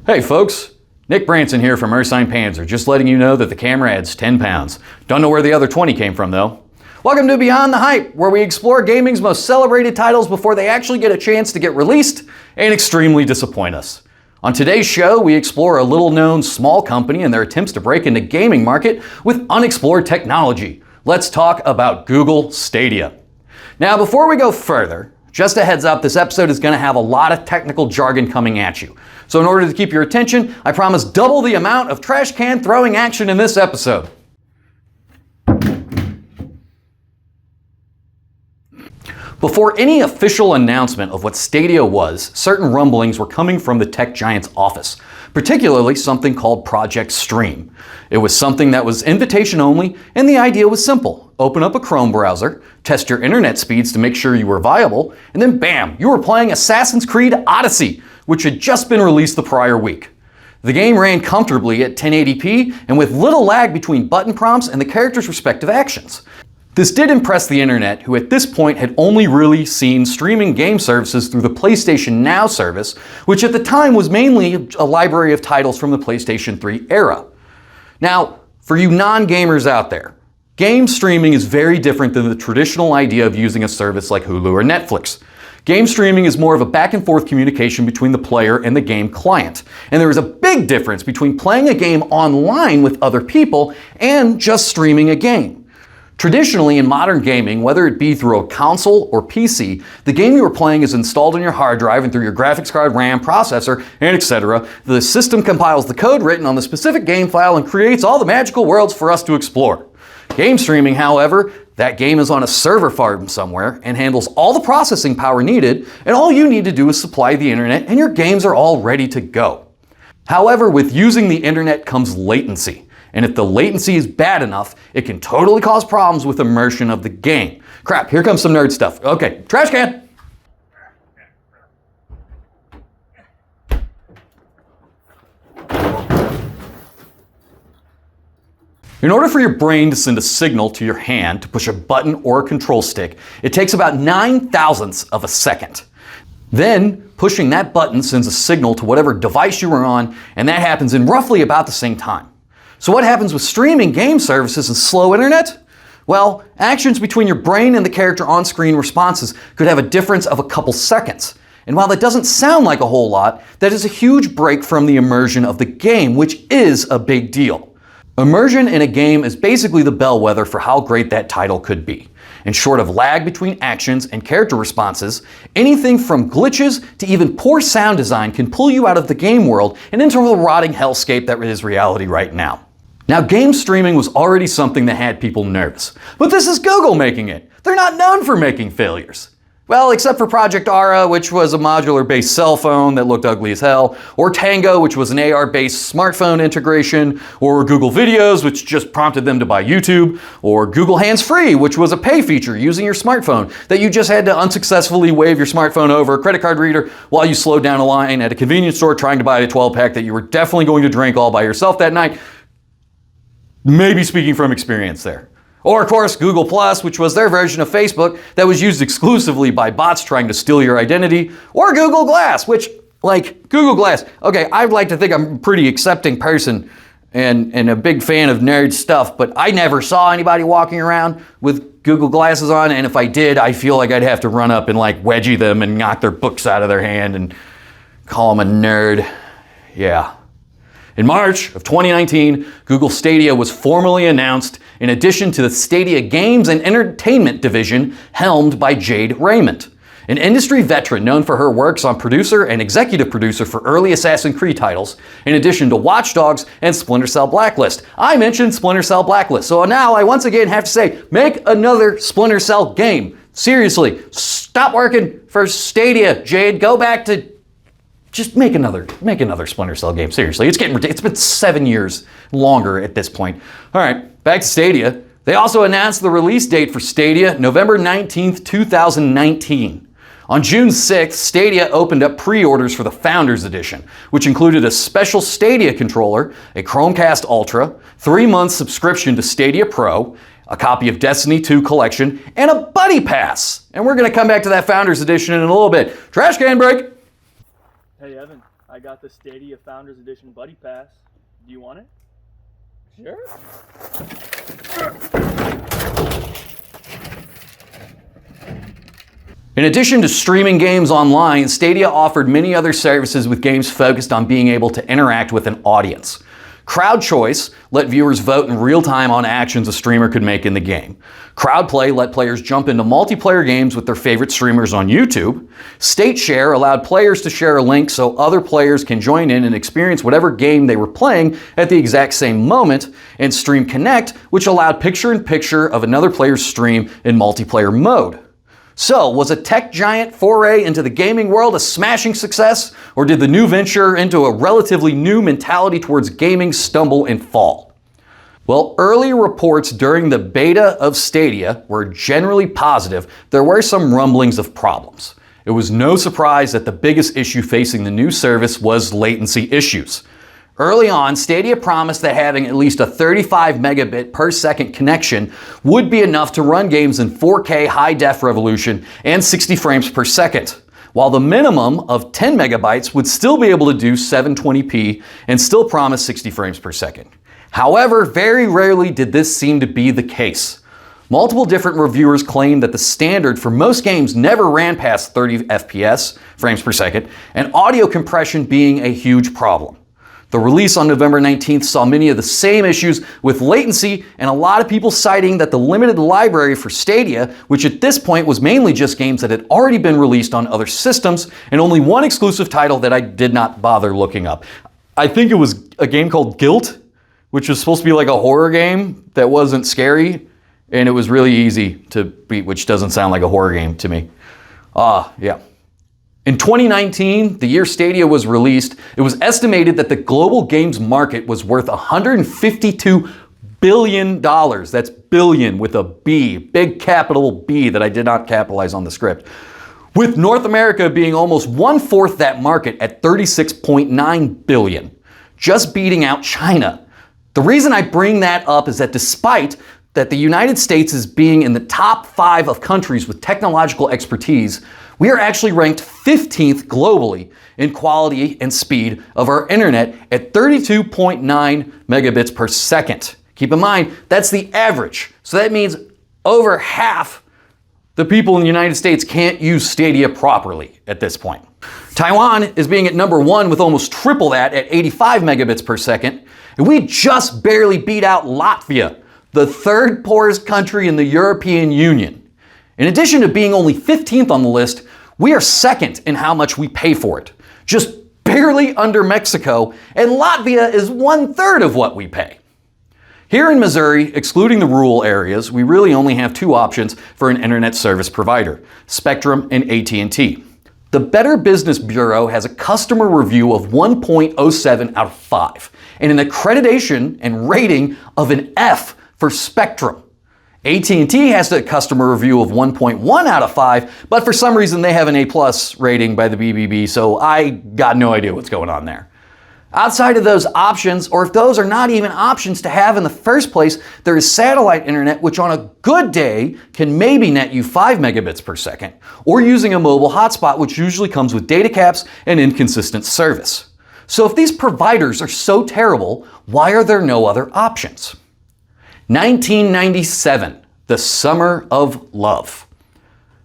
Hey folks, Nick Branson here from SANE Panzer, just letting you know that the camera adds 10 pounds. Don't know where the other 20 came from though. Welcome to Beyond the Hype, where we explore gaming's most celebrated titles before they actually get a chance to get released and extremely disappoint us. On today's show, we explore a little-known small company and their attempts to break into gaming market with unexplored technology. Let's talk about Google Stadia. Now, before we go further, just a heads up, this episode is going to have a lot of technical jargon coming at you. So in order to keep your attention, I promise double the amount of trash can throwing action in this episode. Before any official announcement of what Stadia was, certain rumblings were coming from the tech giant's office, particularly something called Project Stream. It was something that was invitation only, and the idea was simple. Open up a Chrome browser, test your internet speeds to make sure you were viable, and then bam, you were playing Assassin's Creed Odyssey, which had just been released the prior week. The game ran comfortably at 1080p and with little lag between button prompts and the characters' respective actions. This did impress the internet, who at this point had only really seen streaming game services through the PlayStation Now service, which at the time was mainly a library of titles from the PlayStation 3 era. Now, for you non-gamers out there, game streaming is very different than the traditional idea of using a service like Hulu or Netflix. Game streaming is more of a back and forth communication between the player and the game client. And there is a big difference between playing a game online with other people and just streaming a game. Traditionally, in modern gaming, whether it be through a console or PC, the game you are playing is installed on your hard drive and through your graphics card, RAM, processor, and etc. The system compiles the code written on the specific game file and creates all the magical worlds for us to explore. Game streaming, however, that game is on a server farm somewhere and handles all the processing power needed, and all you need to do is supply the internet and your games are all ready to go. However, with using the internet comes latency. And if the latency is bad enough, it can totally cause problems with immersion of the game. Crap, here comes some nerd stuff. Okay, trash can! In order for your brain to send a signal to your hand to push a button or a control stick, it takes about 9/1000ths of a second. Then, pushing that button sends a signal to whatever device you are on, and that happens in roughly about the same time. So what happens with streaming game services and slow internet? Well, actions between your brain and the character on-screen responses could have a difference of a couple seconds. And while that doesn't sound like a whole lot, that is a huge break from the immersion of the game, which is a big deal. Immersion in a game is basically the bellwether for how great that title could be. And short of lag between actions and character responses, anything from glitches to even poor sound design can pull you out of the game world and into the rotting hellscape that is reality right now. Now, game streaming was already something that had people nervous, but this is Google making it. They're not known for making failures. Well, except for Project Ara, which was a modular-based cell phone that looked ugly as hell, or Tango, which was an AR-based smartphone integration, or Google Videos, which just prompted them to buy YouTube, or Google Hands Free, which was a pay feature using your smartphone that you just had to unsuccessfully wave your smartphone over a credit card reader while you slowed down a line at a convenience store trying to buy a 12-pack that you were definitely going to drink all by yourself that night. Maybe speaking from experience there. Or of course, Google+, which was their version of Facebook that was used exclusively by bots trying to steal your identity. Or Google Glass, which, Google Glass. Okay, I'd like to think I'm a pretty accepting person and a big fan of nerd stuff, but I never saw anybody walking around with Google Glasses on, and if I did, I feel like I'd have to run up and wedgie them and knock their books out of their hand and call them a nerd. Yeah. In March of 2019, Google Stadia was formally announced in addition to the Stadia Games and Entertainment division helmed by Jade Raymond, an industry veteran known for her works on producer and executive producer for early Assassin's Creed titles, in addition to Watch Dogs and Splinter Cell Blacklist. I mentioned Splinter Cell Blacklist, so now I once again have to say, make another Splinter Cell game. Seriously, stop working for Stadia, Jade. Go back to just make another Splinter Cell game. Seriously, it's getting ridiculous. It's been 7 years longer at this point. All right, back to Stadia. They also announced the release date for Stadia, November 19th, 2019. On June 6th, Stadia opened up pre-orders for the Founders Edition, which included a special Stadia controller, a Chromecast Ultra, 3-month subscription to Stadia Pro, a copy of Destiny 2 Collection, and a Buddy Pass. And we're going to come back to that Founders Edition in a little bit. Trash can break! Hey Evan, I got the Stadia Founders Edition Buddy Pass. Do you want it? Sure. In addition to streaming games online, Stadia offered many other services with games focused on being able to interact with an audience. Crowd Choice let viewers vote in real time on actions a streamer could make in the game. Crowd Play let players jump into multiplayer games with their favorite streamers on YouTube. State Share allowed players to share a link so other players can join in and experience whatever game they were playing at the exact same moment. And Stream Connect, which allowed picture-in-picture of another player's stream in multiplayer mode. So, was a tech giant foray into the gaming world a smashing success, or did the new venture into a relatively new mentality towards gaming stumble and fall? Well, early reports during the beta of Stadia were generally positive. There were some rumblings of problems. It was no surprise that the biggest issue facing the new service was latency issues. Early on, Stadia promised that having at least a 35 megabit per second connection would be enough to run games in 4K high-def resolution and 60 frames per second, while the minimum of 10 megabytes would still be able to do 720p and still promise 60 frames per second. However, very rarely did this seem to be the case. Multiple different reviewers claimed that the standard for most games never ran past 30 FPS, frames per second, and audio compression being a huge problem. The release on November 19th saw many of the same issues with latency, and a lot of people citing that the limited library for Stadia, which at this point was mainly just games that had already been released on other systems, and only one exclusive title that I did not bother looking up. I think it was a game called Guilt, which was supposed to be like a horror game that wasn't scary, and it was really easy to beat, which doesn't sound like a horror game to me. Yeah. In 2019, the year Stadia was released, it was estimated that the global games market was worth $152 billion. That's billion with a B, big capital B that I did not capitalize on the script. With North America being almost 1/4 that market at $36.9 billion, just beating out China. The reason I bring that up is that despite that the United States is being in the top 5 of countries with technological expertise, we are actually ranked 15th globally in quality and speed of our internet at 32.9 megabits per second. Keep in mind, that's the average. So that means over half the people in the United States can't use Stadia properly at this point. Taiwan is being at number 1 with almost triple that at 85 megabits per second. And we just barely beat out Latvia, the 3rd poorest country in the European Union. In addition to being only 15th on the list, we are 2nd in how much we pay for it, just barely under Mexico, and Latvia is 1/3 of what we pay. Here in Missouri, excluding the rural areas, we really only have 2 options for an internet service provider, Spectrum and AT&T. The Better Business Bureau has a customer review of 1.07 out of 5, and an accreditation and rating of an F for Spectrum. AT&T has a customer review of 1.1 out of 5, but for some reason they have an A+ rating by the BBB, so I got no idea what's going on there. Outside of those options, or if those are not even options to have in the first place, there is satellite internet, which on a good day can maybe net you 5 megabits per second, or using a mobile hotspot, which usually comes with data caps and inconsistent service. So if these providers are so terrible, why are there no other options? 1997, the summer of love.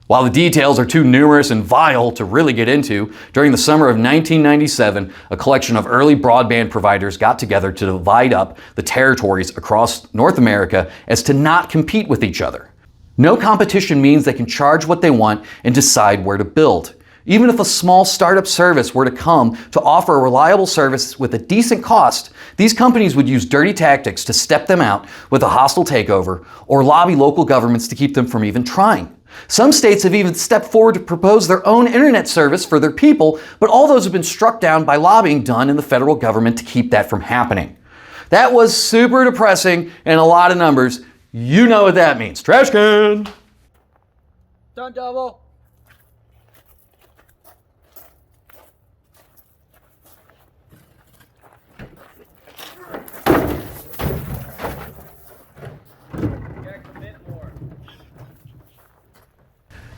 While the details are too numerous and vile to really get into, during the summer of 1997, a collection of early broadband providers got together to divide up the territories across North America as to not compete with each other. No competition means they can charge what they want and decide where to build. Even if a small startup service were to come to offer a reliable service with a decent cost, these companies would use dirty tactics to step them out with a hostile takeover or lobby local governments to keep them from even trying. Some states have even stepped forward to propose their own internet service for their people, but all those have been struck down by lobbying done in the federal government to keep that from happening. That was super depressing and a lot of numbers. You know what that means. Trash can! Don't double.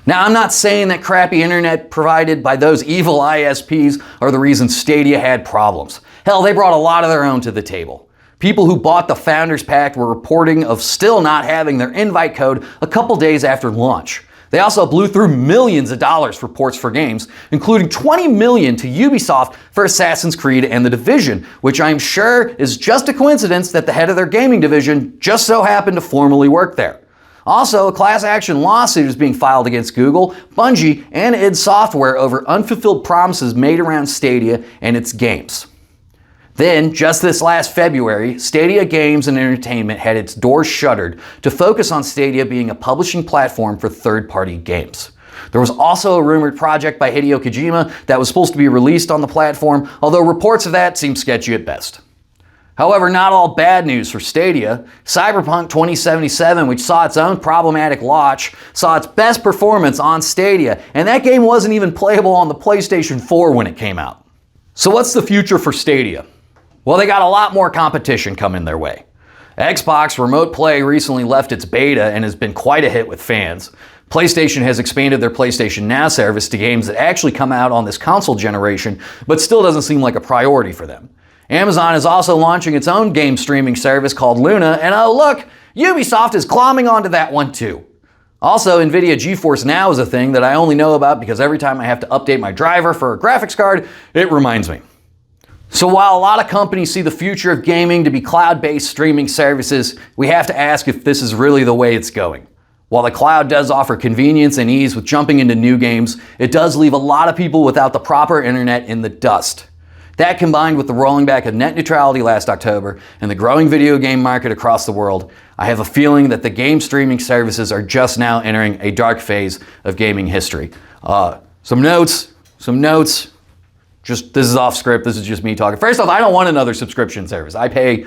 Now, I'm not saying that crappy internet provided by those evil ISPs are the reason Stadia had problems. Hell, they brought a lot of their own to the table. People who bought the Founders Pack were reporting of still not having their invite code a couple days after launch. They also blew through millions of dollars for ports for games, including $20 million to Ubisoft for Assassin's Creed and The Division, which I'm sure is just a coincidence that the head of their gaming division just so happened to formerly work there. Also, a class action lawsuit is being filed against Google, Bungie, and id Software over unfulfilled promises made around Stadia and its games. Then, just this last February, Stadia Games and Entertainment had its doors shuttered to focus on Stadia being a publishing platform for third-party games. There was also a rumored project by Hideo Kojima that was supposed to be released on the platform, although reports of that seem sketchy at best. However, not all bad news for Stadia. Cyberpunk 2077, which saw its own problematic launch, saw its best performance on Stadia, and that game wasn't even playable on the PlayStation 4 when it came out. So what's the future for Stadia? Well, they got a lot more competition coming their way. Xbox Remote Play recently left its beta and has been quite a hit with fans. PlayStation has expanded their PlayStation Now service to games that actually come out on this console generation, but still doesn't seem like a priority for them. Amazon is also launching its own game streaming service called Luna, and oh look, Ubisoft is glomming onto that one too. Also, NVIDIA GeForce Now is a thing that I only know about because every time I have to update my driver for a graphics card, it reminds me. So while a lot of companies see the future of gaming to be cloud-based streaming services, we have to ask if this is really the way it's going. While the cloud does offer convenience and ease with jumping into new games, it does leave a lot of people without the proper internet in the dust. That combined with the rolling back of net neutrality last October and the growing video game market across the world, I have a feeling that the game streaming services are just now entering a dark phase of gaming history. Some notes. This is off script, this is just me talking. First off, I don't want another subscription service. I pay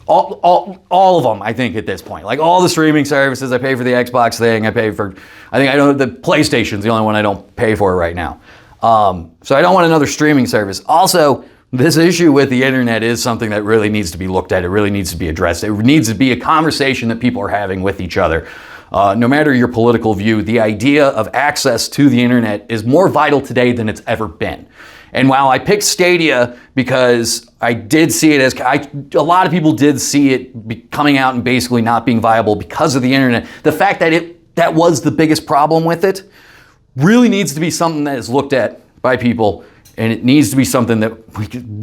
all of them, I think, at this point. Like all the streaming services, I pay for the Xbox thing, the PlayStation's the only one I don't pay for right now. So I don't want another streaming service. Also, this issue with the internet is something that really needs to be looked at. It really needs to be addressed. It needs to be a conversation that people are having with each other. No matter your political view, the idea of access to the internet is more vital today than it's ever been. And while I picked Stadia because I did see it as, a lot of people did see it coming out and basically not being viable because of the internet, the fact that that was the biggest problem with it really needs to be something that is looked at by people, and it needs to be something that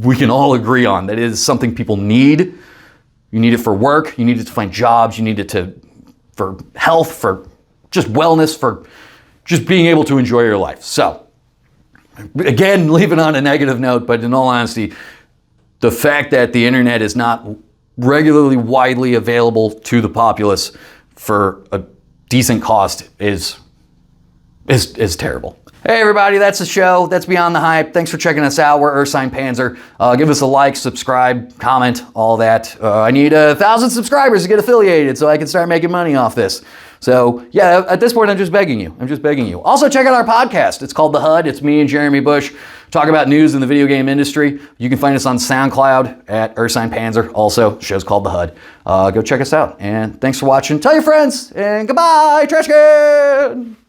we can all agree on, that it is something people need. You need it for work, you need it to find jobs, you need it for health, for just wellness, for just being able to enjoy your life. So, again, leaving on a negative note, but in all honesty, the fact that the internet is not regularly widely available to the populace for a decent cost is terrible. Hey everybody, that's the show. That's Beyond the Hype. Thanks for checking us out. We're Ursine Panzer. Give us a like, subscribe, comment, all that. I need 1,000 subscribers to get affiliated so I can start making money off this. So yeah, at this point, I'm just begging you. Also check out our podcast. It's called The HUD. It's me and Jeremy Bush talk about news in the video game industry. You can find us on SoundCloud at Ursine Panzer. Also, the show's called The HUD. Go check us out. And thanks for watching. Tell your friends, and goodbye, trash can!